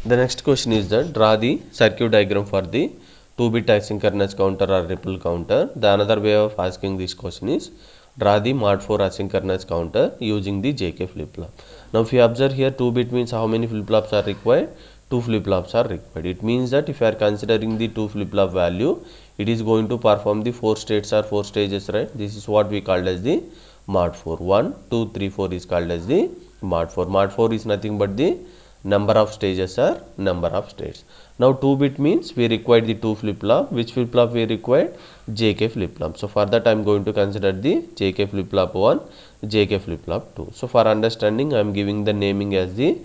The next question is that draw the circuit diagram for the 2-bit asynchronous counter or ripple counter. The another way of asking this question is draw the mod 4 asynchronous counter using the JK flip-flop. Now if you observe here, 2-bit means how many flip-flops are required? 2 flip-flops are required. It means that if you are considering the 2 flip-flop value, it is going to perform the 4 states or 4 stages, right? This is what we called as the mod 4. 1, 2, 3, 4 is called as the mod 4. Mod 4 is nothing but the number of stages or number of states. Now 2-bit means we require the 2 flip-flop. Which flip-flop we required? JK flip-flop. So for that I am going to consider the JK flip-flop 1, JK flip-flop 2. So for understanding I am giving the naming as the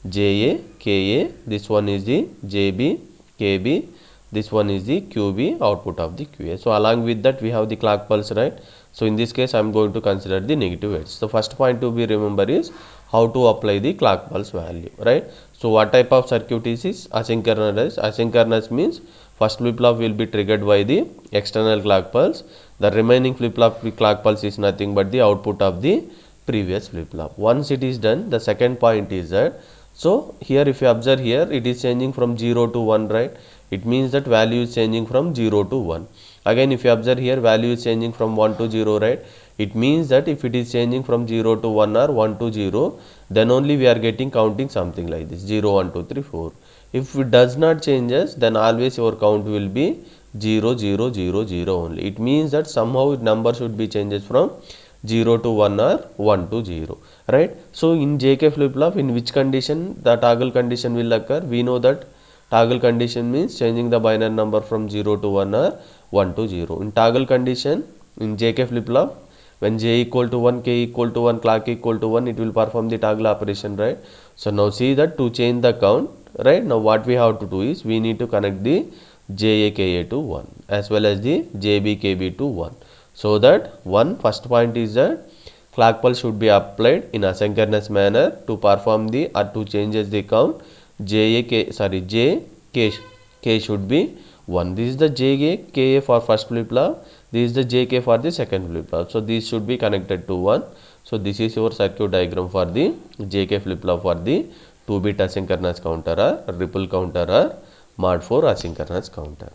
JA, KA, this one is the JB, KB, this one is the QB, output of the QA. So along with that we have the clock pulse, right? So in this case I am going to consider the negative edge. The first point to be remember is how to apply the clock pulse value, right? So what type of circuit is this? Asynchronous. Asynchronous means first flip-flop will be triggered by the external clock pulse. The remaining flip-flop clock pulse is nothing but the output of the previous flip-flop. Once it is done, the second point is that, so here if you observe here, it is changing from 0 to 1, right? It means that value is changing from 0 to 1. Again if you observe here, value is changing from 1 to 0, right? It means that if it is changing from 0 to 1 or 1 to 0, then only we are getting counting something like this 0, 1, 2, 3, 4. If it does not changes, then always your count will be 0, 0, 0, 0 only. It means that somehow number should be changes from 0 to 1 or 1 to 0, right? So in JK flip-flop, in which condition the toggle condition will occur? We know that toggle condition means changing the binary number from 0 to 1 or 1 to 0. In toggle condition, in JK flip-flop, when j equal to 1, k equal to 1, clock equal to 1, it will perform the toggle operation, right? So now see that to change the count, right? Now what we have to do is we need to connect the JA, KA to 1 as well as the JB, KB to 1. So that first point is that clock pulse should be applied in asynchronous manner to perform the or to changes the count. K should be 1. This is the JA, KA for first flip-flop. This is the JK for the second flip-flop. So these should be connected to 1. So this is your circuit diagram for the JK flip-flop for the 2-bit asynchronous counter or ripple counter or mod 4 asynchronous counter.